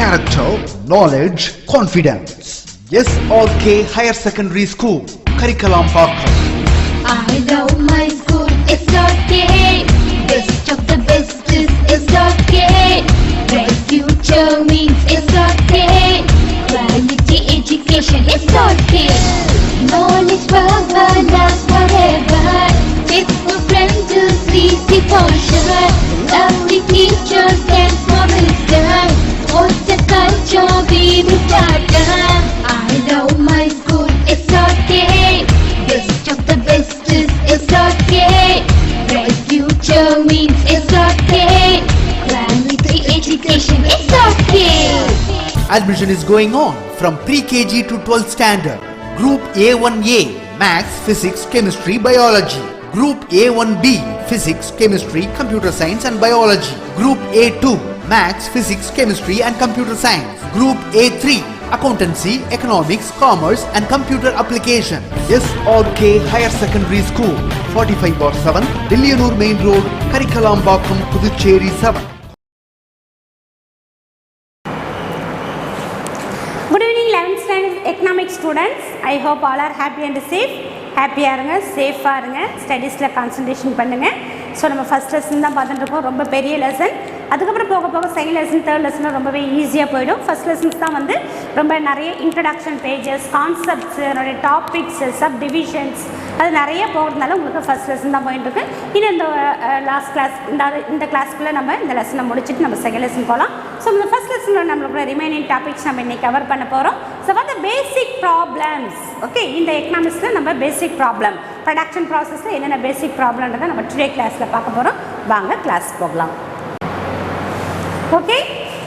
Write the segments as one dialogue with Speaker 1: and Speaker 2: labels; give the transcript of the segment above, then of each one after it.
Speaker 1: character, knowledge, confidence. SRK Higher Secondary School, Karikalambakkam.
Speaker 2: I love my school, SRK. Best of the best is SRK. Bright future means SRK. Quality education, SRK. Knowledge forever, last forever. Faithful friends to see the portion. Lovely teachers and promisers. What's the culture we will start? I love my school, SRK. Best of the best is SRK. Bright future means SRK. Quality education, SRK.
Speaker 1: Admission is going on from pre-KG to 12th standard. Group A1A, Maths, Physics, Chemistry, Biology. Group A1B, Physics, Chemistry, Computer Science and Biology. Group A2, Maths, Physics, Chemistry and Computer Science. Group A3, Accountancy, Economics, Commerce and Computer Application. SRK Higher Secondary School, 45/7, Dilliyanur Main Road, Karikalambakkam, Puducherry 7.
Speaker 3: Good evening 11th standard economics students. I hope all are happy and safe. ஹாப்பியாக இருங்க, சேஃபாக இருங்க, ஸ்டடீஸில் concentration பண்ணுங்கள். So நம்ம first lesson தான் பார்த்துட்டு இருக்கோம், ரொம்ப பெரிய லெசன். அதுக்கப்புறம் போக போக செகண்ட் லெசன், தேர்ட் லெசன் ரொம்பவே ஈஸியாக போயிடும். ஃபஸ்ட் லெசன்ஸ் தான் வந்து ரொம்ப நிறைய இன்ட்ரடக்ஷன் பேஜஸ், கான்செப்ட்ஸு, அதனுடைய டாபிக்ஸு, சப் டிவிஷன்ஸ் அது நிறைய போகிறதுனால உங்களுக்கு ஃபஸ்ட் லெசன் தான் போயிட்டுருக்கு. இன்னும் இந்த லாஸ்ட் கிளாஸ் இந்த கிளாஸ்க்குள்ளே நம்ம இந்த லெசனை முடிச்சுட்டு நம்ம செகண்ட் லெசன் போகலாம். ஸோ இந்த ஃபஸ்ட் லெசனில் நம்மளோட ரிமைனிங் டாபிக்ஸ் நம்ம இன்றைக்கி கவர் பண்ண போகிறோம். ஸோ வந்து பேசிக் ப்ராப்ளம்ஸ். ஓகே, இந்த எக்கனாமிக்ஸில் நம்ம பேசிக் ப்ராப்ளம், ப்ரொடக்ஷன் ப்ராசஸில் என்னென்ன பேசிக் ப்ராப்ளம்ன்றதை நம்ம டுடே கிளாஸில் பார்க்க போகிறோம். வாங்க கிளாஸ் போகலாம். ஓகே,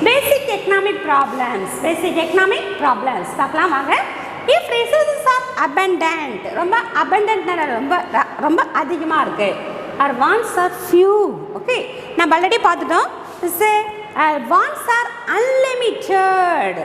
Speaker 3: பேசிக் எக்கனாமிக் ப்ராப்ளம்ஸ். பேசிக் எக்கனாமிக் ப்ராப்ளம்ஸ் பார்க்கலாம் வாங்க. இஃப் ரிசோர்ஸஸ் ஆர் abundant, ரொம்ப abundantனா ரொம்ப அதிகமாக இருக்குது. Or wants are few. Okay, நம்ம ஆல்ரெடி பார்த்துட்டோம். Wants are unlimited,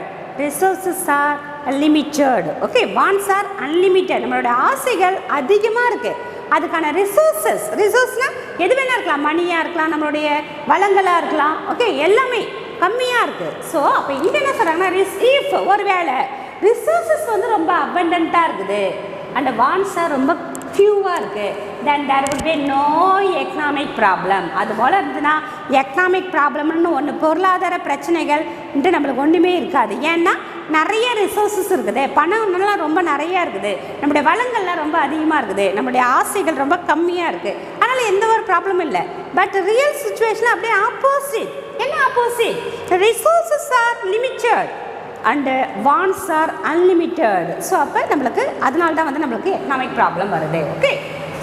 Speaker 3: resources are limited. Okay, wants are unlimited, நம்மளோட ஆசைகள் அதிகமாக இருக்குது. அதுக்கான ரிசோர்ஸ்னால் எது வேணா இருக்கலாம், மணியாக இருக்கலாம், நம்மளுடைய வளங்களாக இருக்கலாம். ஓகே, எல்லாமே கம்மியாக இருக்குது. ஸோ அப்போ இங்கே என்ன சொல்கிறாங்கன்னா, இஃப் ஒரு வேளை ரிசோர்ஸஸ் வந்து ரொம்ப அபண்டண்ட்டாக இருக்குது அண்ட் வான்ஸாக ரொம்ப ஃபியூவாக இருக்குது, then there would be no economic problem. அது போல் இருந்ததுன்னா எக்கனாமிக் ப்ராப்ளம்னு ஒன்று, பொருளாதார பிரச்சனைகள் நம்மளுக்கு ஒன்றுமே இருக்காது. ஏன்னா நிறைய ரிசோர்ஸஸ் இருக்குது, பணம்லாம் ரொம்ப நிறையா இருக்குது, நம்முடைய வளங்கள்லாம் ரொம்ப அதிகமாக இருக்குது, நம்முடைய ஆசைகள் ரொம்ப கம்மியாக இருக்குது. அதனால் எந்த ஒரு ப்ராப்ளமும் இல்லை. பட் ரியல் சுச்சுவேஷனில் அப்படியே ஆப்போசிட். என்ன opposite? Resources are limited and wants are unlimited. So அப்போ நம்மளுக்கு அதனால தான் வந்து நம்மளுக்கு எக்கனாமிக் ப்ராப்ளம் வருது. Okay,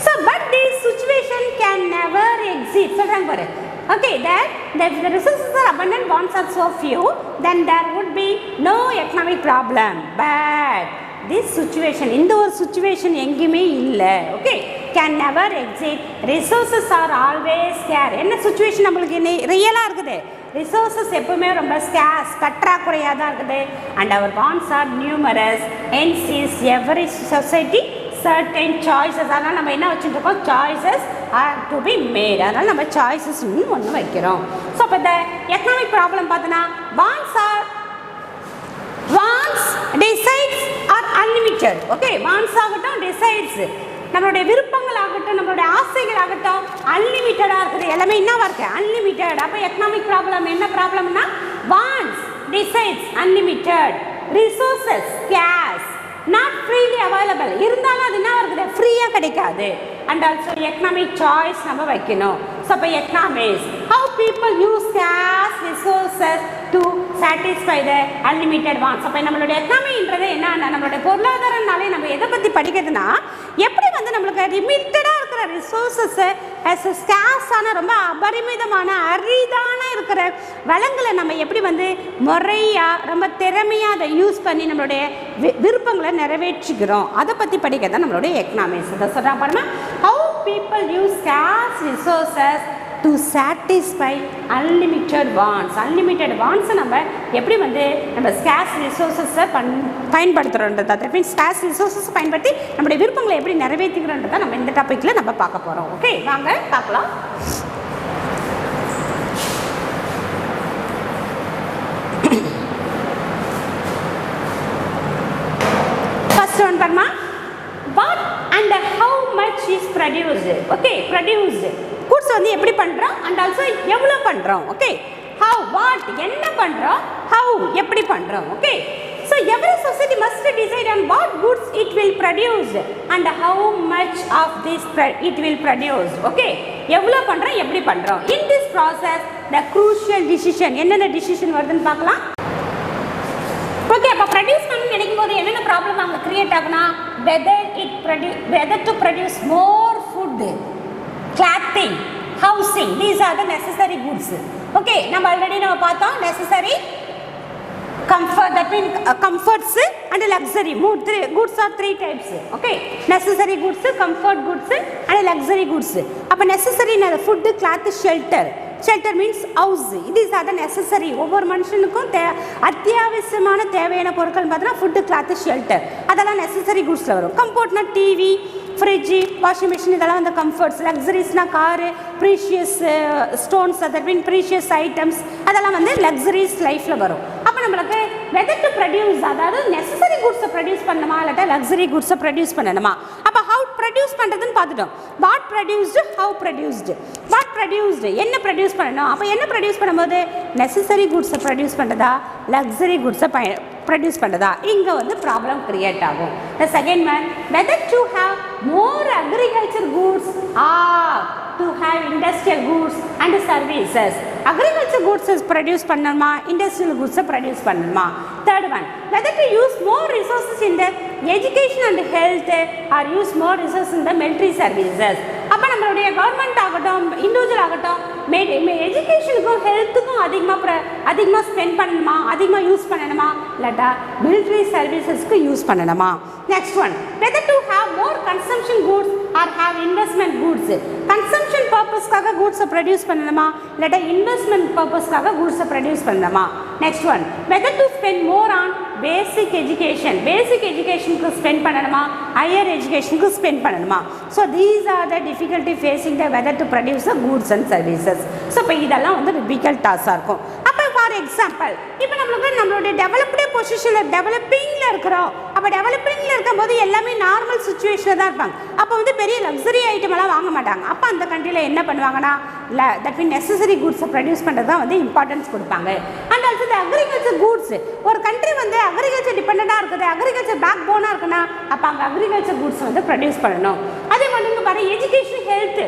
Speaker 3: so but this situation can never exist சொல்கிறாங்க பாரு. Okay, that the resources are abundant, wants are so few, then there would be no economic problem. But this situation, இந்த ஒரு situation எங்கேயுமே இல்லை. Okay, can never exist. Resources are always scarce. என்ன situation நம்மளுக்கு ரியலாக இருக்குது? ரிசோர்ஸஸ் எப்பவுமே ரொம்ப ஸ்கேர்ஸ், பற்றாக்குறையாக தான் இருக்குது. And our wants are numerous. Hence is every society certain choices. அதனால் நம்ம என்ன வச்சுட்டு இருக்கோம்? Choices R to be made. அதனால் நம்ம சாய்ஸஸ்ன்னு ஒன்று வைக்கிறோம். ஸோ இப்போ இந்த எக்கனாமிக் ப்ராப்ளம் பார்த்தோன்னா வான்ஸ் டிசைட்ஸ் ஆர் அன்லிமிட்டட். ஓகே, வான்ஸ் ஆகட்டும், டிசைட்ஸ் நம்மளுடைய விருப்பங்கள் ஆகட்டும், நம்மளுடைய ஆசைகள் ஆகட்டும் அன்லிமிட்டடாக இருக்குது. எல்லாமே என்னவா இருக்குது? அன்லிமிட்டட். அப்போ எக்கனாமிக் ப்ராப்ளம் என்ன ப்ராப்ளம்னா wants decides unlimited, resources scarce, not freely available. இருந்தாலும் அது என்ன இருக்குது? ஃப்ரீயாக கிடைக்காது. அண்ட் ஆல்சோ எக்கனாமிக் சாய்ஸ் நம்ம வைக்கணும். ஸோ அப்போ economics how people use scarce resources to satisfy the unlimited wants. அப்போ நம்மளுடைய எக்கனாமின்றது என்னன்னா, நம்மளுடைய பொருளாதாரனாலே நம்ம எதை பற்றி படிக்கிறதுனா, எப்படி வந்து நம்மளுக்கு லிமிட்டடாக இருக்கிற ரிசோர்ஸஸை ஸ்கேர்ஸான ரொம்ப அபரிமிதமான அரிதான இருக்கிற வளங்களை நம்ம எப்படி வந்து முறையாக ரொம்ப திறமையாக அதை யூஸ் பண்ணி நம்மளுடைய விருப்பங்களை நிறைவேற்றிக்கிறோம், அதை பற்றி படிக்கிறது தான் நம்மளுடைய எக்கனாமிக்ஸ். அதை சொல்கிறாங்க பாருங்கள், how people use scarce resources to satisfy unlimited wants. Unlimited wants நம்ம எப்படி வந்து நம்ம scarce resources பயன்படுத்துகிறோன்றது, தட் மீன்ஸ் scarce resources பயன்படுத்தி நம்முடைய விருப்பங்களை எப்படி நிறைவேற்றிக்கிறோன்றதை நம்ம இந்த டாப்பிக்கில் நம்ம பார்க்க போகிறோம். ஓகே, வாங்க பார்க்கலாம். produced. Okay, produced. Goods வந்து எப்படி பண்றோம் and also எவ்வளவு பண்றோம். Okay, how, what, என்ன பண்றோம், how, எப்படி பண்றோம். Okay, so every society must decide on what goods it will produce and how much of this it will produce. Okay, எவ்வளவு பண்றோம், எப்படி பண்றோம். In this process the crucial decision, என்னென்ன decision வருதுன்னு பார்க்கலாம். ஓகே, அப்போ ப்ரொடியூஸ் பண்ணி நினைக்கும் போது என்னென்ன ப்ராப்ளம் அங்கே கிரியேட் ஆகுனா, whether to produce more food, clothing, housing, these are the necessary goods. Okay, நம்ம ஆல்ரெடி பார்த்தோம் necessary comfort, that means comforts and luxury. Goods are three types. Okay, necessary goods, comfort goods and luxury goods. அப்போ necessary food, cloth, shelter. Shelter means house. These are the necessary. ஒவ்வொரு மனுஷனுக்கும் அத்தியாவசியமான தேவையான பொருட்கள் பார்த்தீங்கன்னா food, cloth, shelter, அதெல்லாம் necessary குட்ஸில் வரும். கம்ஃபர்ட்னா டிவி, ஃப்ரிட்ஜு, வாஷிங் மிஷின், இதெல்லாம் வந்து கம்ஃபர்ட்ஸ். லக்ஸரிஸ்னால் car, precious stones, that mean precious items, அதெல்லாம் வந்து லக்ஸரிஸ் லைஃப்பில் வரும். அப்போ நம்மளுக்கு வெதர் டு ப்ரொடியூஸ், அதாவது நெசசரி குட்ஸை ப்ரொடியூஸ் பண்ணணுமா இல்லாட்டா லக்ஸரி குட்ஸை ப்ரொடியூஸ் பண்ணணுமா. அப்போ ஹவு ப்ரொடியூஸ் பண்ணுறதுன்னு பார்த்துட்டோம். What produced, how produced. What produced, என்ன ப்ரொடியூஸ் பண்ணணும். அப்போ என்ன ப்ரொடியூஸ் பண்ணும்போது நெசசரி குட்ஸை ப்ரொடியூஸ் பண்ணுறதா லக்ஸரி குட்ஸை ப்ரொடியூஸ் பண்ணுறதா, இங்கே வந்து ப்ராப்ளம் கிரியேட் ஆகும். The second one, whether to have more agriculture goods or to have industrial goods and services. Agriculture goods is produce பண்ணணுமா, industrial goods produce பண்ணணுமா. Third one, whether to use more resources in the education and health or use more resources in the military services. அப்போ நம்மளுடைய government ஆகட்டும், individual ஆகட்டும், எஜுகேஷனுக்கும் ஹெல்த்துக்கும் அதிகமாக spend பண்ணணுமா, அதிகமாக யூஸ் பண்ணணுமா, இல்லாட்டா மிலிட்ரி சர்வீசஸ்க்கு யூஸ் பண்ணணுமா. Next one, whether to have more consumption goods or have investment goods. Consumption பர்பஸ்க்காக கூட்ஸை ப்ரொடியூஸ் பண்ணணுமா, இல்லாட்டா இன்வெஸ்ட்மெண்ட் பர்பஸ்க்காக கூட்ஸை ப்ரொடியூஸ் பண்ணணுமா. Next one, whether to spend more on basic education, basic எஜுகேஷனுக்கு ஸ்பெண்ட் பண்ணணுமா, ஹையர் எஜுகேஷனுக்கு ஸ்பெண்ட் பண்ணணுமா. So these are the difficulty facing the whether to produce the goods and services. So இப்போ இதெல்லாம் வந்து டிஃபிகல்ட் டாஸாக இருக்கும். அப்போ ஃபார் எக்ஸாம்பிள், இப்போ நம்மளுடைய டெவலப்டு பொசிஷனில் டெவலப்பிங்கில் இருக்கிறோம். அப்போ டெவலப்பிங்கில் இருக்கும்போது எல்லாமே நார்மல் சுச்சுவேஷனில் தான் இருப்பாங்க. அப்போ வந்து பெரிய லக்ஸரி ஐட்டமெல்லாம் வாங்க மாட்டாங்க. அப்போ அந்த கண்ட்ரியில் என்ன பண்ணுவாங்கன்னா, தட் மீன் நெசசரி கூட்ஸை ப்ரொடியூஸ் பண்ணுறது தான் வந்து இம்பார்ட்டன்ஸ் கொடுப்பாங்க. And also the agriculture goods, ஒரு கண்ட்ரி வந்து அக்ரிகல்ச்சர் டிபெண்டாக இருக்குது, அக்ரிகல்ச்சர் பேக் போனாக இருக்குன்னா அப்போ அங்கே அக்ரிகல்ச்சர் கூட்ஸ் வந்து ப்ரொடியூஸ் பண்ணணும். அதே மாதிரி இங்கே பாரு, எஜுகேஷன், ஹெல்த்து.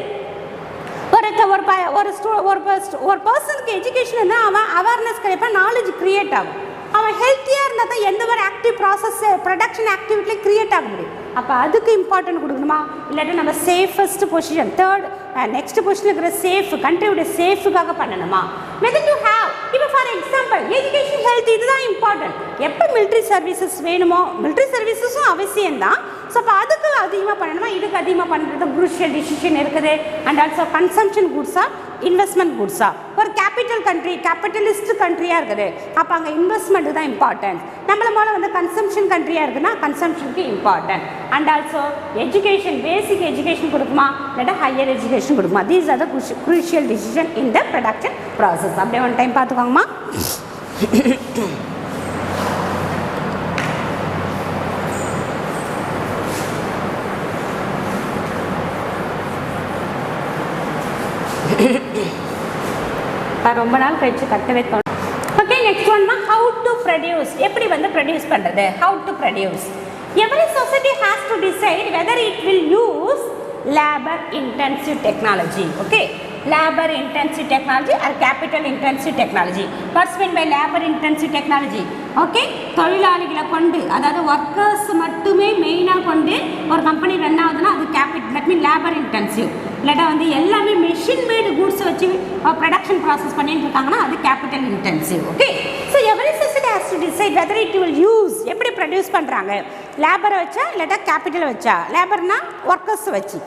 Speaker 3: ஒரு பர்சனுக்கு எஜுகேஷன் இருந்தால் அவன் அவேர்னஸ் கிடைப்பா, நாலேஜ் க்ரியேட் ஆகும். அவன் ஹெல்த்தியாக இருந்தால் தான் எந்த ஒரு ஆக்டிவ் ப்ராசஸ் ப்ரொடக்ஷன் ஆக்டிவிட்டிலையும் க்ரியேட் ஆக முடியும். அப்போ அதுக்கு இம்பார்ட்டன்ட் கொடுக்கணுமா, இல்லாட்டி நம்ம சேஃபஸ்ட் பொசிஷன், நெக்ஸ்ட் பொசிஷன் இருக்கிற சேஃப், கண்ட்ரியோட சேஃபுக்காக பண்ணணுமா. வெதர் டு ஹேவ், இப்போ ஃபார் எக்ஸாம்பிள் எஜுகேஷன், ஹெல்த், இதுதான் இம்பார்ட்டன்ட். எப்போ மிலிட்ரி சர்வீசஸ் வேணுமோ, மிலிட்ரி சர்வீசஸும் அவசியம்தான். ஸோ அப்போ அதுக்கு அதிகமாக பண்ணணுமா, இதுக்கு அதிகமாக பண்ணுறது குரூஷியல் டிசிஷன் இருக்குது. அண்ட் ஆல்சோ கன்சம்ஷன் குட்ஸா, இன்வெஸ்ட்மெண்ட் குட்ஸா. ஒரு கேபிட்டல் கண்ட்ரி, கேபிட்டலிஸ்ட் கண்ட்ரியாக இருக்குது, அப்போ அங்கே இன்வெஸ்ட்மெண்ட்டு தான் இம்பார்ட்டன்ட். நம்மள மேலே வந்து கன்சம்ஷன் கண்ட்ரியாக இருக்குன்னா கன்சம்ஷனுக்கு important. And also education, basic education கொடுக்குமா, இல்லாட்டா ஹையர் எஜுகேஷன் கொடுக்குமா. These are the crucial decision in the production process. அப்படியே ஒன் டைம் பார்த்துக்கோங்கம்மா. ரொம்ப நாள் கழிச்சு கட்டவே தோணும். ஓகே, நெக்ஸ்ட் ஒன் தான் ஹவு டு ப்ரொடியூஸ். எப்படி வந்து ப்ரொடியூஸ் பண்ணுறது, how to produce. Every society has to decide whether it will use labour intensive technology. Okay, labour intensive technology or capital intensive technology. What's mean by labour intensive technology? Okay, தொழிலாளிகளை கொண்டு, அதாவது workers மட்டுமே மெயினாக கொண்டு ஒரு company run ஆகுதுன்னா அது capital, that mean labour intensive. இல்லாட்டா வந்து எல்லாமே மெஷின் மேடு கூட்ஸை வச்சு ப்ரொடக்ஷன் ப்ராசஸ் பண்ணிட்டு இருக்காங்கன்னா அது capital intensive. Okay, so every society has to decide whether it will use, எப்படி ப்ரொடியூஸ் பண்ணுறாங்க, லேபரை வச்சா இல்லாட்டா கேபிட்டலை வச்சா. லேபர்னா ஒர்க்கர்ஸ் வச்சு,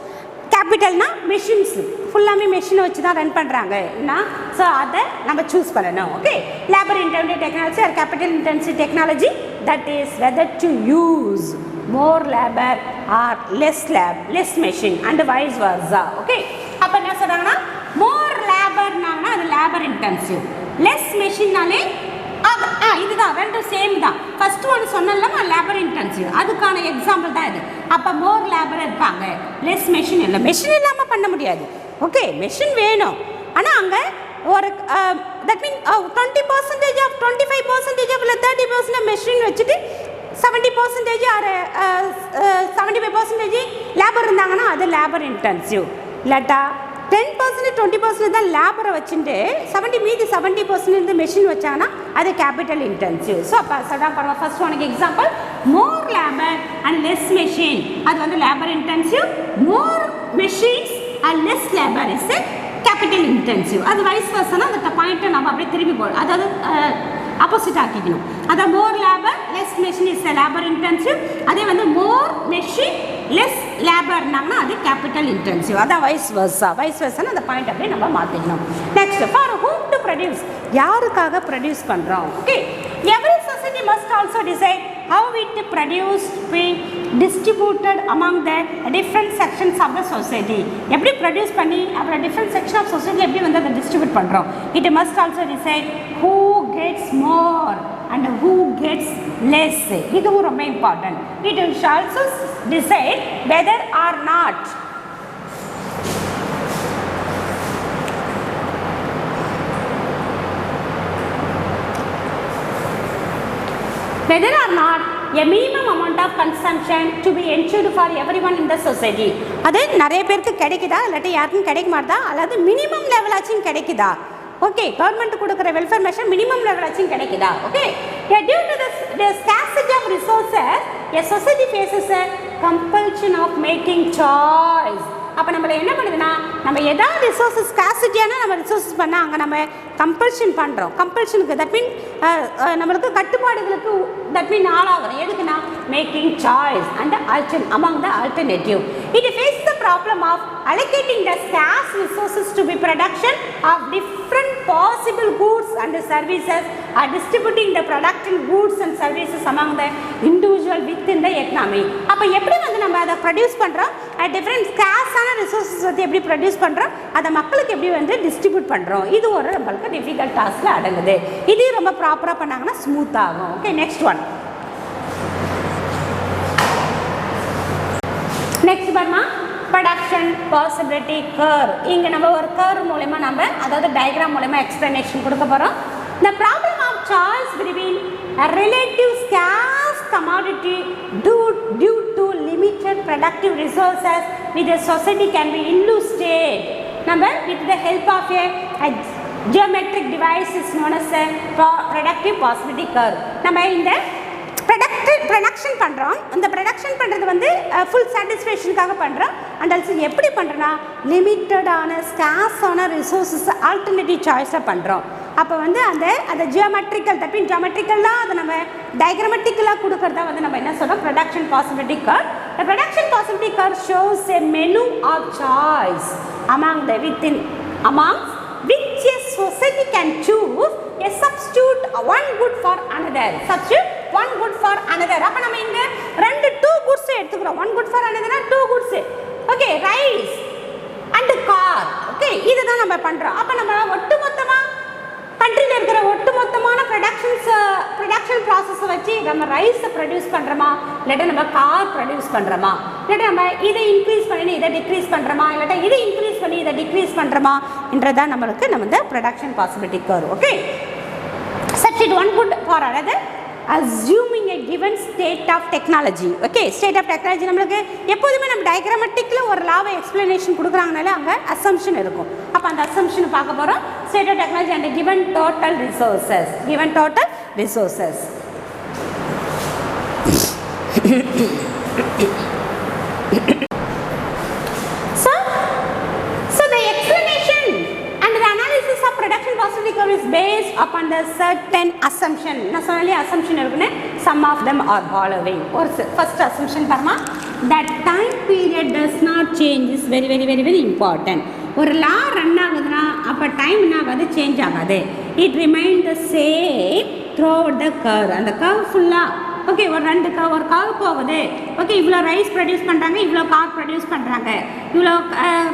Speaker 3: கேபிட்டல்னா மெஷின்ஸ், ஃபுல்லாமே மெஷினை வச்சு தான் ரன் பண்ணுறாங்கன்னா ஸோ அதை நம்ம சூஸ் பண்ணணும். Okay, labour intensive technology or capital intensive technology, that is whether to use more labor or less machine and vice versa. Okay, அப்போ என்ன சொல்கிறாங்கன்னா more laborனாங்கன்னா அது லேபர் இன்டென்சிவ், லெஸ் மெஷின்னாலே இதுதான் தான், ரெண்டும் சேம் தான். ஃபர்ஸ்ட் ஒன்று சொன்னல லேபர் இன்டென்சிவ், அதுக்கான எக்ஸாம்பிள் தான் இது. அப்போ மோர் லேபர் இருப்பாங்க, லெஸ் மெஷின் இல்லை. மெஷின் இல்லாமல் பண்ண முடியாது. ஓகே, மெஷின் வேணும். ஆனால் அங்கே ஒரு தட் மீன் 20% ஆஃப் 25% ஆஃப் இல்லை 30% மெஷின் வச்சுட்டு 70% ஆர் 75% லேபர் இருந்தாங்கன்னா அது லேபர் இன்டென்சிவ். இல்லாட்டா 10% 20% தான் லேபரை வச்சுட்டு 70% இருந்து மெஷின் வச்சாங்கன்னா அது கேபிட்டல் இன்டென்சிவ். ஸோ அப்போ சொல்கிறாங்க பாருங்க, ஃபர்ஸ்ட் ஒனுக்கு example more labour and less machine, அது வந்து labour intensive. More machines and less labour is capital intensive. அது வைஸ் வர்சனா அந்த பாயிண்ட்டை நம்ம அப்படியே திரும்பி போகணும், அதாவது ஆப்போசிட் ஆக்கிக்கணும். அதாவது more labour less machine is labour intensive. அதே வந்து மோர் மெஷின் லெஸ் லேபர்னாங்கன்னா அது கேபிட்டல் இன்டென்சிவ். அதான் வைஸ் வர்சனா அந்த பாயிண்ட் அப்படியே நம்ம மாற்றிக்கணும். Next, for whom to produce, யாருக்காக ப்ரொடியூஸ் பண்ணுறோம். Okay, every society must also decide how it produced be distributed among the different sections of the society. எப்படி ப்ரொடியூஸ் பண்ணி அப்புறம் டிஃப்ரெண்ட் செக்ஷன் ஆஃப் சொசைட்டி எப்படி வந்து அதை டிஸ்ட்ரிபியூட் பண்ணுறோம். It must also decide who gets more and who gets less. இதுவும் ரொம்ப important. It will also decide whether or not whether or not a minimum amount of consumption to be ensured for everyone in the society. அது நிறைய பேருக்கு கிடைக்குதா இல்லாட்டி யாருக்கும் கிடைக்க மாட்டா, அல்லது மினிமம் லெவல் ஆச்சும் கிடைக்குதா. ஓகே, கவர்மெண்ட் கொடுக்குற வெல்ஃபேர் மெஷர் மினிமம் லெவல் ஆச்சும் கிடைக்குதா. Okay, due to the scarcity of resources a society faces a compulsion of making choice. அப்போ நம்மளை என்ன பண்ணுதுன்னா, நம்ம எதாவது ரிசோர்ஸஸ் ஸ்காசிட்டியான நம்ம ரிசோர்ஸஸ் பண்ணால் அங்கே நம்ம கம்பல்ஷன் பண்ணுறோம். கம்பல்ஷனுக்கு தட் மீன் நம்மளுக்கு கட்டுப்பாடுகளுக்கு தட் மீன் ஆளாகிறோம். எதுக்குன்னா making choice and among the alternative. It face the problem of allocating the scarce resources to be production of different possible goods and services or distributing the productive goods and services among the individual within the economy. அப்போ எப்படி வந்து நம்ம அதை produce பண்ணுறோம், different ஸ்கார்ஸான resources வந்து எப்படி produce பண்ணுறோம், அதை மக்களுக்கு எப்படி வந்து டிஸ்ட்ரிபியூட் பண்ணுறோம். இது ஒரு நம்மளுக்கு டிஃபிகல்ட் டாஸ்கில் அடங்குது. இது ரொம்ப ப்ராப்பராக பண்ணாங்கன்னா ஸ்மூத் ஆகும். Okay, next one. நெக்ஸ்ட் பாருமா, ப்ரொடக்ஷன் பாசிபிலிட்டி கர்வ். இங்கே நம்ம ஒரு கர்வ் மூலமா நம்ம அதாவது டயக்ராம் மூலமா எக்ஸ்பிளனேஷன் கொடுக்க போகிறோம். The problem of choice between a relative scarce commodity due to limited productive resources with a society can be illustrated. Number with the help of a geometric device is known as a productive possibility curve. நம்ம இந்த production பண்ணுறோம். அந்த production பண்ணுறது வந்து full சாட்டிஸ்ஃபேக்ஷனுக்காக பண்ணுறோம். And also எப்படி பண்ணுறோன்னா லிமிட்டடான ஸ்கார்ஸான resources alternative சாய்ஸாக பண்ணுறோம். அப்போ வந்து அந்த ஜியோமெட்ரிக்கல் தட் மீன் ஜியோமெட்ரிக்கலாக அதை நம்ம டயக்ராமெட்டிக்கலாக கொடுக்கறத வந்து நம்ம என்ன சொல்கிறோம், production possibility curve. The production possibility curve shows a menu of choice among which a society can choose a substitute one good for another. அப்போ நம்ம இங்கே two goods எடுத்துக்கிறோம். one good for another two goods. Okay, rice and car. Okay, இதுதான் நம்ம பண்ணுறோம். அப்போ நம்ம ஒட்டுமொத்தமாக கண்ட்ரியில் இருக்கிற ஒட்டுமொத்தமான ப்ரொடக்ஷன் ப்ராசஸை வச்சு நம்ம ரைஸை ப்ரொடியூஸ் பண்ணுறோமா, இல்லாட்டா நம்ம கார் ப்ரொடியூஸ் பண்ணுறோமா, இல்லாட்டா நம்ம இதை இன்க்ரீஸ் பண்ணி இதை டிக்ரீஸ் பண்ணுறோமா, இல்லாட்டா இதை இன்க்ரீஸ் பண்ணி இதை டிக்ரீஸ் பண்ணுறோமா என்றதான் நம்மளுக்கு நம்ம இந்த production possibility curve. Okay, substitute one good for another assuming a given state of technology. Okay, state of technology நம்மளுக்கு எப்போதுமே நம்ம டயக்ராமெட்டிக்கில் ஒரு லாவை எக்ஸ்பிளனேஷன் கொடுக்குறாங்கனால அங்கே அசம்ஷன் இருக்கும். அப்போ அந்த அசம்ஷனை பார்க்க போகிறோம். State of technology and given total resources. So the explanation and the analysis of production possibility curve is based upon the certain assumption. நான் சொன்னாலே assumption இருக்குன்னு, some of them are following. Or first assumption பாருமா, that time period does not change is very important. ஒரு லா run ஆகுதுன்னா அப்போ time என்ன ஆகாது, change ஆகாது. It remain the same through the curve. அந்த கர்வ் ஃபுல்லாக ஓகே, ஒரு கார் போகுது. ஓகே, இவ்வளோ ரைஸ் ப்ரொடியூஸ் பண்ணுறாங்க, இவ்வளோ கார் ப்ரொடியூஸ் பண்ணுறாங்க, இவ்வளோ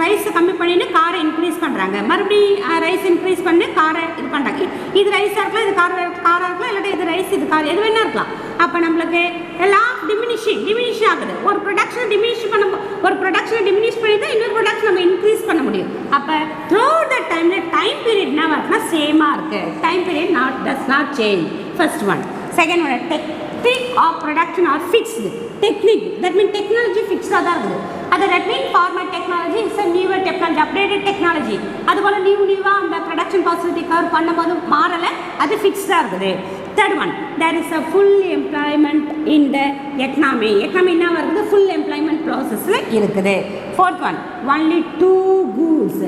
Speaker 3: ரைஸை கம்மி பண்ணிட்டு காரை இன்க்ரீஸ் பண்ணுறாங்க, மறுபடியும் ரைஸ் இன்க்ரீஸ் பண்ணி காரை இது பண்ணுறாங்க. இது ரைஸாக இருக்கலாம், இது காராக இருக்கலாம், இல்லாட்டி இது ரைஸ் இது கார் எது வேணா இருக்கலாம். அப்போ நம்மளுக்கு லா ஆஃப் டிமினிஷ் ஆகுது. ஒரு ப்ரொடக்ஷனை டிமினிஷ் பண்ணி தான் இன்னொரு ப்ரொடக்ஷன் நம்ம இன்க்ரீஸ் பண்ண முடியும். அப்போ த்ரூ த டைமில் டைம் பீரியட் என்ன இருக்குன்னா சேமாக இருக்குது. Time period does not change. First one. Second one, technique of production are fixed. Technique, that means technology fixed ஆ தான் இருக்குது. that means former technology is a newer technology, updated technology. அது போல நியூவா அந்த ப்ரொடக்ஷன் பாசிபிலிட்டி கர்வ் பண்ணும்போது மாறலை, அது ஃபிக்ஸ்டாக இருக்குது. Third one, there is a full employment in the economy. Economy என்ன வருது? full employment processல இருக்குது. Fourth one, only two goods.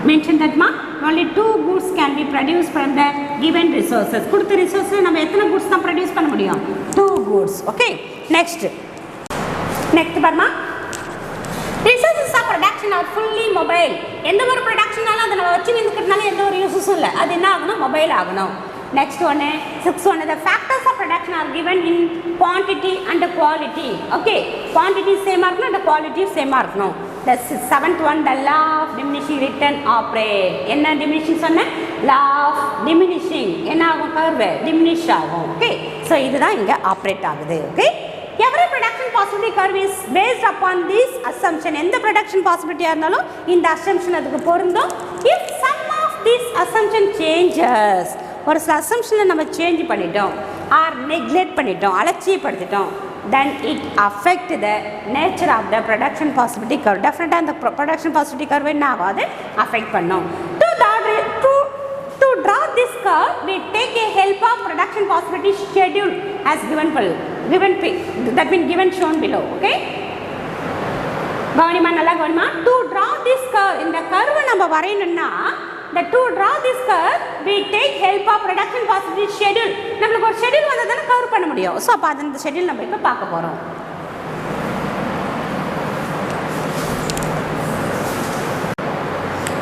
Speaker 3: Mention that ma, only two goods can be produced from the given resources. கொடுத்த resources நம்ம எத்தனை goods தான் produce பண்ண முடியும்? Two goods. Okay. Next பாருமா, resources of production are fully mobile. எந்த ஒரு ப்ரொடக்ஷனாலும் அதை நம்ம வச்சு நிற்கிறதுனால எந்த ஒரு யூஸஸும் இல்லை. அது என்ன ஆகணும்? மொபைல் ஆகணும். Next one, sixth one, the factors of production are given in quantity and quality. Okay, quantity same இருக்கணும் and quality same இருக்கணும். The seventh one, the law of diminishing return operate. என்ன diminishing சொன்ன? law of diminishing. என்ன ஆகும்? curve diminish ஆகும். Okay, so இதுதான் இங்க operate ஆகுது. Okay, every production possibility curve is based upon this assumption. எந்த production possibility இருந்தாலும் இந்த assumption அதுக்கு பொருந்தும். If some of this assumption changes, ஒரு சில அசம்ஷனை நம்ம சேஞ்ச் பண்ணிட்டோம் ஆர் நெக்லெக்ட் பண்ணிட்டோம், அலட்சியப்படுத்திட்டோம், then it affect the nature of the production possibility curve. டெஃபினட்டாக அந்த production possibility curve என்ன ஆகாது? அஃபெக்ட் பண்ணோம். To draw this curve, we take a help of production possibility schedule as given that means given shown below. Okay, கவனிமா, நல்லா கவனிமா. To draw this curve, இந்த கர்வை நம்ம வரையணும்னா to draw this curve we take help of production possibility schedule. நமக்கு ஒரு schedule வந்தா தான curve பண்ண முடியும். So அப்ப அந்த ஷெட்யூல் நம்ம இப்ப பார்க்க போறோம்.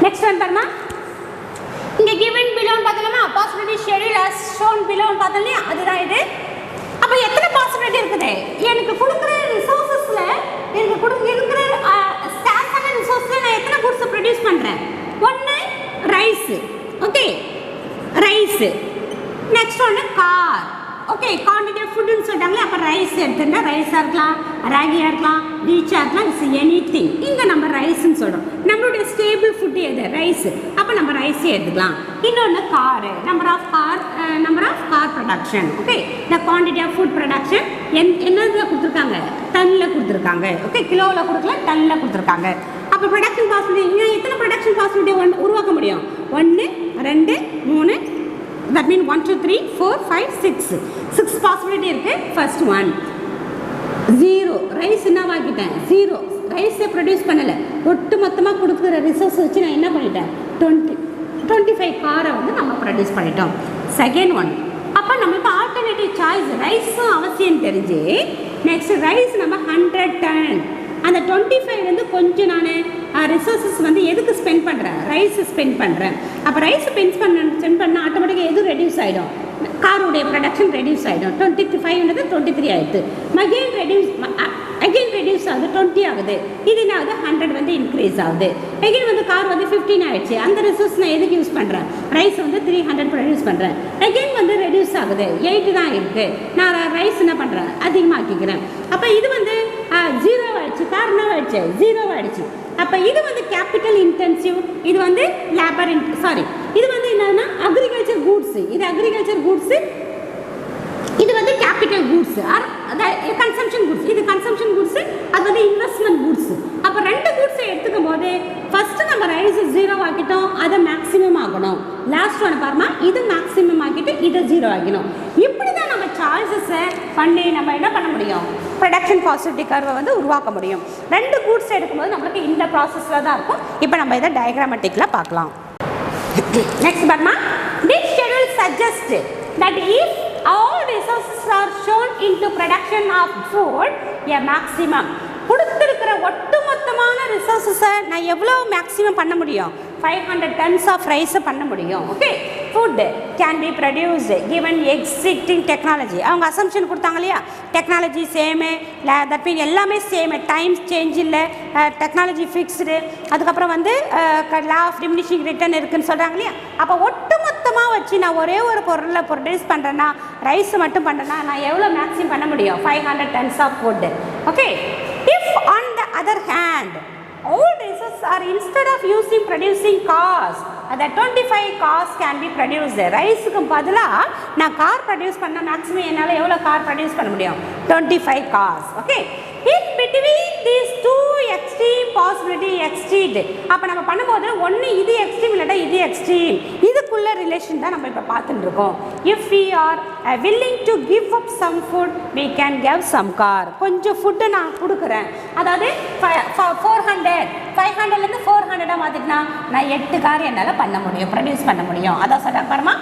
Speaker 3: நெக்ஸ்ட் ஒன் பாருங்க, இங்க given below பார்த்தலாமா, possibility schedule as shown below பார்த்தலையா, அதுதான் இது. அப்ப எத்தனை பாசிபிலிட்டி இருக்குது? எனக்கு கொடுக்கிற ரிசோர்சஸ்ல எனக்கு இருக்கிற ஸ்டார்டான ரிசோர்ஸ்ல நான் எத்தனை குட்ஸ் ப்ரொடியூஸ் பண்றேன்? ஒன்னு ரைஸ். Okay, rice. நெக்ஸ்ட் ஒன்று கார். ஓகே, குவான்டிட்டி ஆஃப் ஃபுட்னு சொல்லிட்டாங்களே, அப்போ ரைஸ் எடுத்துட்டா ரைஸாக இருக்கலாம், ராகியாக இருக்கலாம், பீச்சாக இருக்கலாம், இட்ஸ் எனி திங். இங்கே நம்ம ரைஸ்ன்னு சொல்கிறோம். நம்மளுடைய ஸ்டேபிள் ஃபுட்டு எது? ரைஸ். அப்போ நம்ம ரைஸே எடுத்துக்கலாம். இன்னொன்று car, number of car production. Okay, இந்த குவான்டிட்டி ஆஃப் ஃபுட் ப்ரொடக்ஷன் என்னதில் கொடுத்துருக்காங்க? டன்னில் கொடுத்துருக்காங்க. ஓகே, கிலோவில் கொடுக்கல, டன்னில் கொடுத்துருக்காங்க. அப்போ ப்ரொடக்ஷன் பாசிபிலிட்டி எத்தனை ப்ரொடக்ஷன் பாசிபிலிட்டி உருவாக்க முடியும்? 1 2 3, that means 1 2 3 4 5 6 பாசிபிலிட்டி இருக்கு. First one 0. ரைஸ் என்ன வாங்கிட்டேன்? 0. ரைஸை ப்ரொடியூஸ் பண்ணலை. ஒட்டு மொத்தமாக கொடுக்குற ரிசோர்ஸ் வச்சு நான் என்ன பண்ணிட்டேன்? 25 காரை வந்து நம்ம ப்ரொடியூஸ் பண்ணிட்டோம். செகண்ட் ஒன், அப்போ நம்மளுக்கு ஆல்டர்னேட்டிவ் சாய்ஸ் ரைஸும் அவசியம் தெரிஞ்சு நெக்ஸ்ட் ரைஸ் நம்ம 100 டன். அந்த 25 வந்து கொஞ்சம் நான் ரிசோர்ஸஸ் வந்து எதுக்கு ஸ்பெண்ட் பண்ணுறேன்? ரைஸ் ஸ்பெண்ட் பண்ணுறேன். அப்போ ரைஸ் ஸ்பெண்ட் பண்ணால் ஆட்டோமேட்டிக்காக எதுவும் ரெடியூஸ் ஆகிடும்? காரோடைய ப்ரொடக்ஷன் ரெடியூஸ் ஆகிடும். 25 23 ஆகிடுது. அகெயின் ரெடியூஸ் ஆகுது, 20 ஆகுது. இது என்ன ஆகுது? 100 வந்து இன்க்ரீஸ் ஆகுது. அகெயின் வந்து கார் வந்து 15 ஆகிடுச்சு. அந்த ரிசோர்ஸ் நான் எதுக்கு யூஸ் பண்ணுறேன்? ரைஸ் வந்து 300 ப்ரொடியூஸ் பண்ணுறேன். அகெயின் வந்து ரெடியூஸ் ஆகுது, 8 தான் இருக்குது. நான் ரைஸ் என்ன பண்ணுறேன்? அதிகமாக்கிக்கிறேன். அப்போ இது வந்து 0 ஆகிடுச்சு. கார் என்ன ஆகிடுச்சு? 0 ஆகிடுச்சு. அப்போ இது வந்து கேபிட்டல் இன்டென்சிவ், இது வந்து லேபர் இது வந்து என்னன்னா அக்ரிகல்ச்சர் கூட்ஸு. இது அக்ரிகல்ச்சர் கூட்ஸு, இது வந்து capital goods or consumption goods. இது கன்சம்ஷன் கூட்ஸு, அது வந்து இன்வெஸ்ட்மெண்ட் கூட்ஸு. அப்போ ரெண்டு கூட்ஸை எடுத்துக்கும் போது ஃபஸ்ட்டு நம்ம ரைஸ் 0 ஆக்கிட்டோம், அதை மேக்ஸிமம் ஆகணும். லாஸ்ட் ஒன்று பாருமா, இது மேக்ஸிமம் ஆக்கிட்டு இதை 0 ஆகிடும். இப்படி தான் நம்ம சாய்ஸஸை பண்ணி நம்ம என்ன பண்ண முடியும்? ப்ரொடக்ஷன் பாசிபிலிட்டி கர்வை வந்து உருவாக்க முடியும். ரெண்டு கூட்ஸ் எடுக்கும்போது நம்மளுக்கு இந்த ப்ராசஸில் தான் இருக்கும். இப்போ நம்ம இதை டயக்ராமேட்டிக்கில் பார்க்கலாம். நெக்ஸ்ட் பாருமா, this schedule suggest that if all resources are shown into production of food, a maximum கொடுத்துருக்கிற ஒட்டுமொத்தமான ரிசோர்ஸஸை நான் எவ்வளோ மேக்ஸிமம் பண்ண முடியும்? 500 tons ஆஃப் ரைஸை பண்ண முடியும். Okay, food can be produced given existing technology. அவங்க அசம்ஷன் கொடுத்தாங்க இல்லையா, டெக்னாலஜி சேமு, தட் மீன் எல்லாமே சேமு, டைம் சேஞ்ச் இல்லை, டெக்னாலஜி ஃபிக்ஸ்டு, அதுக்கப்புறம் வந்து லா ஆஃப் டிமினிஷிங் ரிட்டர்ன் இருக்குதுன்னு சொல்கிறாங்க இல்லையா. அப்போ ஒட்டுமொத்தமாக மொத்தமாக வச்சு நான் ஒரே ஒரு பொருளை ப்ரொடியூஸ் பண்ணுறேன்னா ரைஸ் மட்டும் பண்ணுறேன்னா நான் எவ்வளோ மேக்ஸிமம் பண்ண முடியும் 500 tons of food. Okay, if on the other hand all resources are instead of producing cars the 25 cars can be produced. ரைஸ்க்கு பதிலாக நான் கார் ப்ரொடியூஸ் பண்ண மேக்ஸிமம் என்னால் எவ்வளோ கார் ப்ரொடியூஸ் பண்ண முடியும் 25 cars. Okay, in between these two extreme possibility exceed. அப்போ நம்ம பண்ணும்போது ஒன்று இது எக்ஸ்ட்ரீம் இல்லாட்டா இது எக்ஸ்ட்ரீம், இதுக்குள்ள ரிலேஷன் தான் நம்ம இப்போ பார்த்துட்டு இருக்கோம். If we are willing to give up some food we can give some car. கொஞ்சம் ஃபுட்டு நான் கொடுக்குறேன், அதாவது 500லேருந்து 400 மாற்றிட்டுனா நான் 8 கார் என்னால் பண்ண முடியும், ப்ரொடியூஸ் பண்ண முடியும். அதான் சொல்கிறாங்க பாருமா.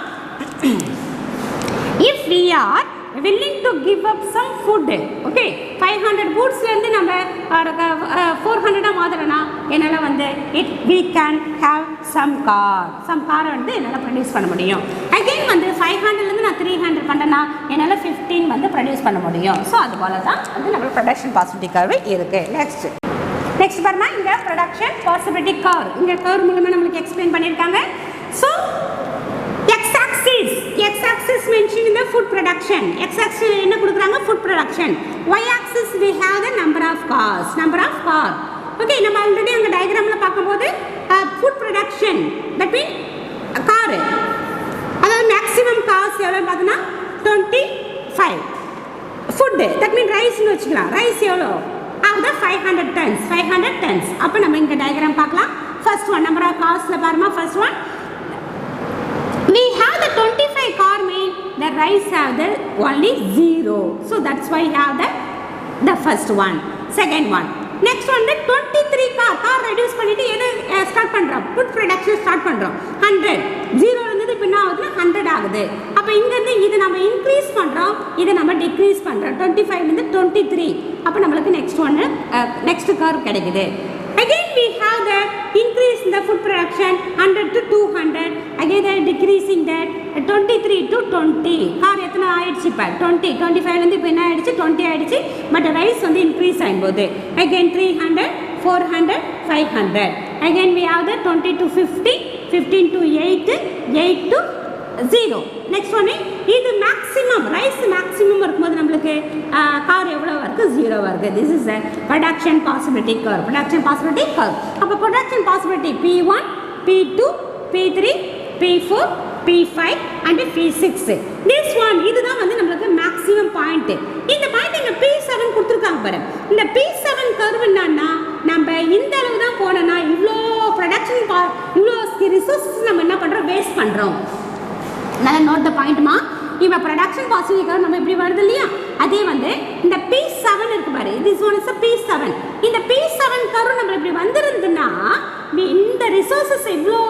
Speaker 3: if we are willing to give up some food, okay, 500 goodsலேருந்து நம்ம 400 மாத்திரனா என்னால் வந்து we can have some car வந்து என்னால் ப்ரொடியூஸ் பண்ண முடியும். அகெயின் வந்து 500லேருந்து நான் 300 பண்ணேன்னா என்னால் 15 வந்து ப்ரொடியூஸ் பண்ண முடியும். ஸோ அது போல தான் வந்து நம்ம ப்ரொடக்ஷன் பாசிபிலிட்டி கர்வு இருக்குது. நெக்ஸ்ட் பாருமா, இங்கே ப்ரொடக்ஷன் பாசிபிலிட்டி கர்வ் இங்கே கர்வ் மூலமாக நம்மளுக்கு எக்ஸ்பிளைன் பண்ணியிருக்காங்க. So x-axis mentioned in the food production. x-axis என்ன கொடுக்குறாங்க, food production. y-axis we have the number of cars. Okay, நம்ம ஆல்ரெடி அந்த டயக்ராமில் பார்க்கும்போது food production that mean car, அதாவது மேக்ஸிமம் கார்ஸ் எவ்வளோ பார்த்தோன்னா 25. ஃபுட்டு தட் மீன் ரைஸ்னு வச்சுக்கலாம். ரைஸ் எவ்வளோ ஆகுது 500 tons. அப்போ நம்ம இங்கே டயக்ராம் பார்க்கலாம். ஃபர்ஸ்ட் ஒன் நம்பர் ஆஃப் கார்ஸில் பாருமா, first one we have the 25 car mean the rice have the only 0, so that's why we have the first one. Second one, next one the 23 car reduce பண்ணிட்டு எது start பண்றோம், food production start பண்றோம். 100 0 இருந்தது இப்போ என்ன ஆகுதுன்னா 100 ஆகுது. அப்போ இங்க இருந்து இது நம்ம இன்க்ரீஸ் பண்றோம், இது நம்ம டிக்ரீஸ் பண்றோம். 25 இருந்து 23, அப்போ நம்மளுக்கு நெக்ஸ்ட் கார் கிடைக்குது. Again we have the increase in the food production 100 to 200. Again they are decreasing that 23 to 20. Car எத்தனை ஆயிடுச்சு இப்போ 20, 25 இருந்து இப்போ என்ன ஆயிடுச்சு 20 ஆயிடுச்சு. பட் ரைஸ் வந்து இன்க்ரீஸ் ஆகும்போது again 300, 400, 500. Again we have the 20 to 50, 15 to 8, 8 to 0. Next ஒன்று இது மேக்ஸிமம் ரைஸ் மேக்ஸிமம் இருக்கும்போது நம்மளுக்கு கார் எவ்வளோ வருது 0 வருது. This is a production possibility curve. அப்போ production possibility P1, P2, P3, P4, P5 and P6. This one இதுதான் வந்து நம்மளுக்கு மேக்ஸிமம் பாயிண்ட். இந்த பாயிண்ட் இங்கே P7 கொடுத்துருக்காங்க பாரு. இந்த P7 கர்வ் என்னன்னா நம்ம இந்த அளவு தான் போனோம்னா இவ்வளோ ப்ரொடக்ஷன் இவ்வளோ ரிசோர்ஸஸ் நம்ம என்ன பண்ணுறோம், வேஸ்ட் பண்ணுறோம். நல்லா நோட் த பாயிண்ட்மா. இப்போ ப்ரொடக்ஷன் பாசிபிலிட்டி கர்வ் நம்ம இப்படி வருது இல்லையா, அதே வந்து இந்த P7 இருக்கு பாரு, திஸ் ஒன் இஸ் P7. இந்த P7 கர்வ் நம்ம இப்படி வந்திருந்துன்னா இந்த ரிசோர்ஸஸ் இவ்வளோ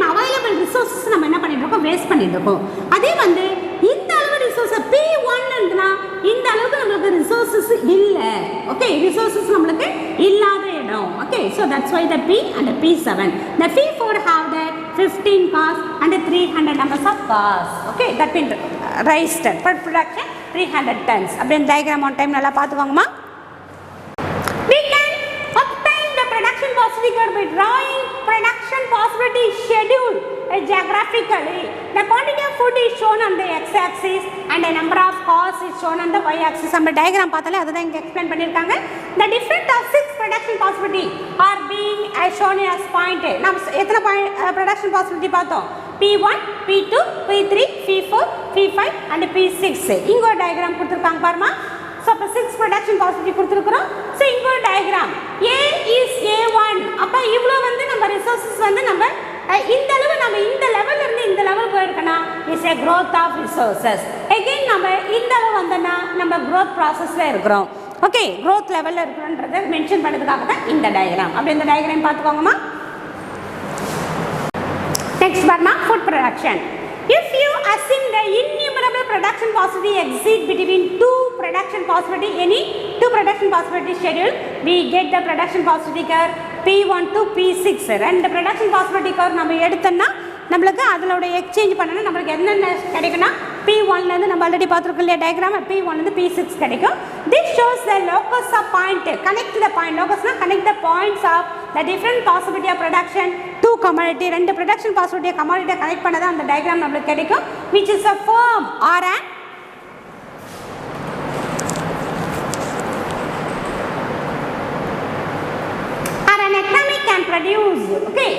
Speaker 3: அவைலபிள் ரிசோர்ஸஸ் நம்ம என்ன பண்ணிட்டு இருக்கோம், வேஸ்ட் பண்ணிட்டு இருக்கோம். அதே வந்து இந்த அளவு ரிசோர்ஸ் P1 இருந்துன்னா இந்த அளவுக்கு நம்மளுக்கு ரிசோர்ஸஸ் இல்லை. ஓகே, ரிசோர்ஸஸ் நம்மளுக்கு இல்லாத இடம். Okay, so that's why the P and P7. The P4 have the 15 cars and 300 numbers of cars. Okay, that means rice production 300 tons. அப்படியே டயக்ராம் ஒன் டைம் நல்லா பார்த்துக்கோங்கம்மா. We can obtain the production possibility curve by drawing production possibility schedule geographically. The quantity of food is shown on the x-axis and the number of cars is shown on the y-axis. நம்ம diagram பார்த்தாலே அதை தான் இங்கே explain பண்ணியிருக்காங்க. The different of 6 production possibility are being shown as point. நம்ம எத்தனை production possibility பார்த்தோம், P1, P2, P3, P4, P5 and P6. இங்க ஒரு டயக்ராம் கொடுத்துருக்காங்க பாருமா. ஸோ அப்போ 6 ப்ரொடக்ஷன் பாசிபிலிட்டி கொடுத்துருக்குறோம். ஸோ இங்கே ஒரு டயக்ராம் A is A1. அப்போ இவ்வளோ வந்து நம்ம ரிசோர்ஸஸ் வந்து நம்ம இந்த அளவு நம்ம இந்த லெவலில் இருந்து இந்த லெவல் போயிருக்கோன்னா is a growth of resources. Again நம்ம இந்த அளவு வந்தோன்னா நம்ம க்ரோத் ப்ராசஸில் இருக்கிறோம். ஓகே, க்ரோத் லெவலில் இருக்கிறோன்றதை மென்ஷன் பண்ணுறதுக்காக தான் இந்த டயக்ராம். அப்படி இந்த டயக்ராம் பார்த்துக்கோங்கம்மா. Next பாருமா, food production. If you assume the innumerable production possibility exist between two production possibility, any two production possibility schedule, we get the production possibility curve P1 to P6. ரெண்டு production possibility curve நம்ம எடுத்தோம்னா நம்மளுக்கு அதோட exchange பண்ணணும். நம்மளுக்கு என்னென்ன கிடைக்குன்னா P1லேருந்து நம்ம already பார்த்துருக்கோம் இல்லையா டயக்ராம், P1லேருந்து P6 கிடைக்கும். This shows the locus of point, connect the point. Locusனா connect the points of the different possibility of production two commodity ரெண்டு production possibility commodity கனெக்ட் பண்ணா தான் அந்த டயகிராம் நமக்கு கிடைக்கும் which is a firm or an economic can produce, okay,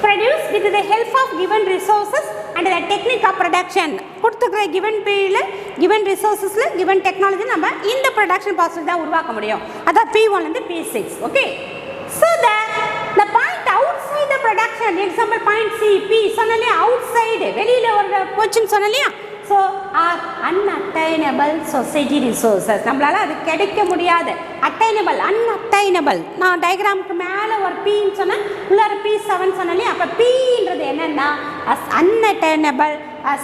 Speaker 3: produce with the help of given resources and the technique of production. கொடுத்துக்கிற given period given resourcesல given technology நம்ம இந்த production possibility தான் உருவாக்க முடியும். அதான் P1 ல இருந்து P6, okay. So the point outside the production, example point C, P சொன்னலையா outside வெளியில ஒரு போச்சுன்னு சொன்னலையா, so are unattainable society resources. நம்மளால அது கிடைக்க முடியாது. attainable unattainable. நான் டயகிராமுக்கு மேல ஒரு P ன்னு சொன்னேன், உள்ளார P7 சொன்னலையா, அப்ப P ன்றது என்னன்னா as unattainable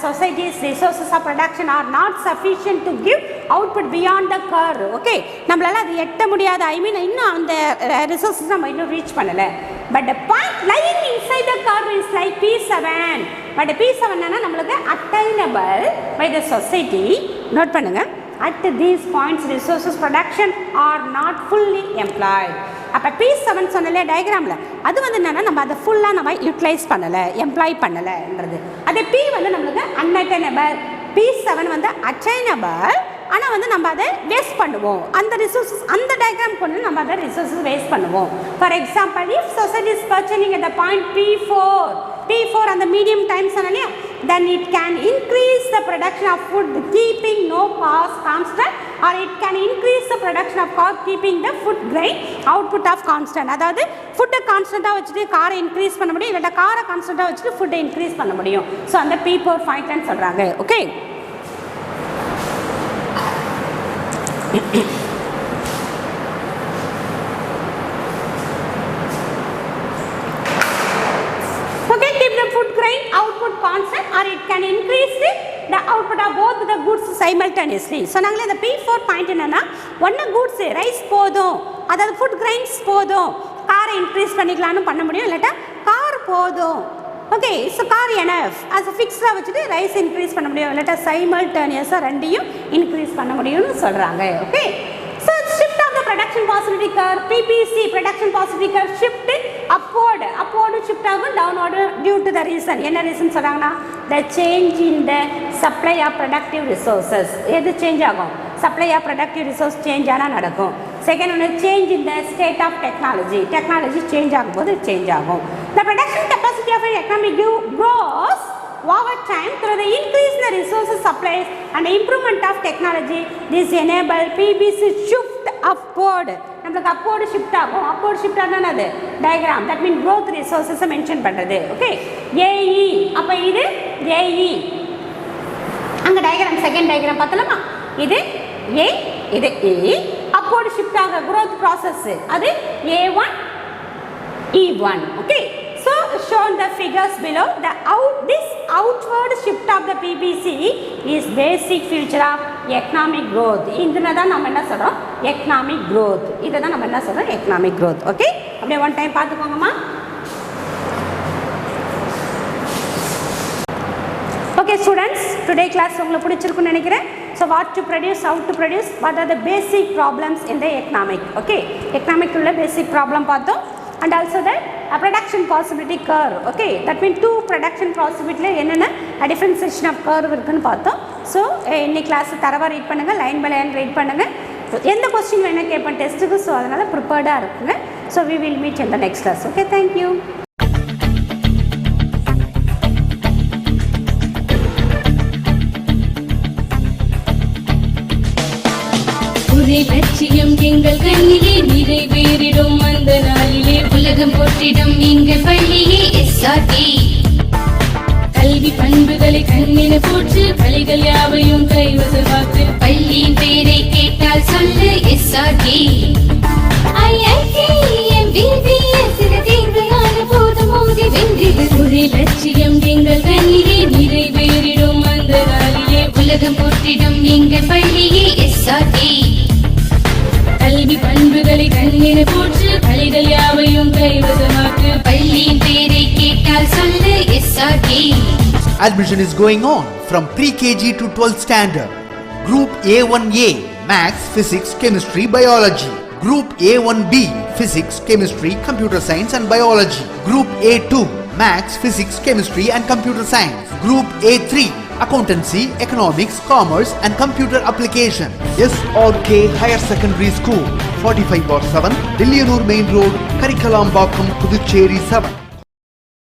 Speaker 3: society's resources of production are not sufficient to give output beyond the curve. Okay, நம்மளால அது எட்ட முடியாது. I mean இன்னும் அந்த resources நம்ம இன்னும் reach பண்ணல. But the point lying inside the curve is like P7. But P7 என்னன்னா நம்மளுக்கு attainable by the society. Note பண்ணுங்க, at these points resources production are not fully employed. அப்ப P7 சொன்னல டயகிராம்ல அது வந்து என்னன்னா நம்ம அதை ஃபுல்லா நம்ம யூட்டிலைஸ் பண்ணல, எம்ப்ளாய் பண்ணலன்றது. அதே P வந்து நம்மளுக்கு unattainable, P7 வந்து attainable, ஆனா வந்து நம்ம அதை வேஸ்ட் பண்ணுவோம். அந்த ரிசோர்சஸ் அந்த டயகிராம் கொண்டு நம்ம அதை ரிசோர்சஸ் வேஸ்ட் பண்ணுவோம். For example if society is purchasing at the point P4 அந்த மீடியம் டைம் சொன்னலையா, then it can increase the production of food keeping no cost constant, or it can increase the production of cost keeping the food grain output of constant. அதாவது ஃபுட்டை கான்ஸ்டன்ட்டாக வச்சுட்டு காரை increase பண்ண முடியும், இல்லாட்டா காரை கான்ஸ்டன்ட்டாக வச்சுட்டு ஃபுட்டை இன்க்ரீஸ் பண்ண முடியும். ஸோ அந்த P4 பாயிண்ட்னு சொல்கிறாங்க. Okay, okay, keep the food grain output constant, or it can increase the output of both the goods simultaneously. சொன்னாங்களே இந்த P4 பாயிண்ட் என்னன்னா ஒன்று goods ரைஸ் போதும், அதாவது ஃபுட் கிரைன்ஸ் போதும், காரை இன்க்ரீஸ் பண்ணிக்கலான்னு பண்ண முடியும், இல்லாட்டா கார் போதும். ஓகே, ஸோ கார் எனஃப் அது ஃபிக்ஸ்டாக வச்சுட்டு ரைஸ் இன்க்ரீஸ் பண்ண முடியும், இல்லாட்டா சைமல்டேனியஸாக ரெண்டையும் இன்க்ரீஸ் பண்ண முடியும்னு சொல்கிறாங்க. Okay, so shift of the production possibility curve PPC production possibility curve shift upward shift ஆகும், downward due to the reason. என்ன ரீசன் சொல்கிறாங்கன்னா the change in the supply of productive resources. எது சேஞ்ச் ஆகும்? Supply of productive resource change ஆனால் நடக்கும். Second ஒன்று change in the state of technology change ஆகும்போது change ஆகும். The production capacity of economy grows over time through the increase in the resources supplies and improvement of technology. This enable PBC shift upward. நமக்கு upward shift ஆகும். upward shift ஆனா அது diagram, that means growth resources mention பண்றது. Okay, AE அப்ப இது AE, அங்க diagram second diagram பார்த்தலாமா, இது A இது E, upward shift ஆக growth process அது A1 E1. okay, so shown the figures below. This outward shift of the PBC is basic feature of economic growth. இதுதான் நம்ம என்ன சொல்றோம், economic growth. இதுதான் நம்ம என்ன சொல்றோம், economic growth. okay, அப்படியே ஒன் டைம் பார்த்துக்கோங்கம்மா. okay students, today class உங்களுக்கு பிடிச்சிருக்குன்னு நினைக்கிறேன். so what to produce, how to produce, what are the basic problems in the economic. okay, economic உள்ள basic problem பார்த்தோம். and also the production possibility curve. okay, that means two production possibility என்னென்ன differentiation of curve இருக்குன்னு பார்த்தோம். So இன்னைக்கு class தரவாக read பண்ணுங்கள், line by line read பண்ணுங்கள். எந்த கொஸ்டின் வேணால் கேட்பேன் டெஸ்ட்டுக்கு, ஸோ அதனால் ப்ரிப்பேர்டாக இருக்குங்க. So we will meet in the next class. okay, thank you.
Speaker 4: ஒரே லட்சியம் எங்கள் கண்ணிலே நிறைவேறிடும் அந்த நாளிலே உலகம் போற்றிடும் எங்கள் பள்ளியே SRT. கல்வி பண்புகளை கண்ணின போற்று பள்ளிகள் யாவையும் கைவசமாக்கு பள்ளியின் பெயரை கேட்டால் சொல்லு SRT. ஒரே லட்சியம் எங்கள் கண்ணிலே நிறைவேறிடும் அந்த நாளிலே உலகம் போற்றிடும் எங்கள் பள்ளியே SRT. கல்வி பண்புகளை கண்ணின போற்று பள்ளிகள் யாவையும் கைவசமாக்கு பள்ளியின் பெயரை கேட்டால் சொல்லு SRT.
Speaker 1: Admission is going on from pre-KG to 12th standard. Group A1A, Maths, Physics, Chemistry, Biology. Group A1B Physics, Chemistry, Computer Science and Biology. Group A2 Maths, Physics, Chemistry and Computer Science. Group A3 Accountancy, Economics, Commerce and Computer Application. SRK Higher Secondary School, 45/7, Dillianur Main Road, Karikalambakkam, Puducherry 7.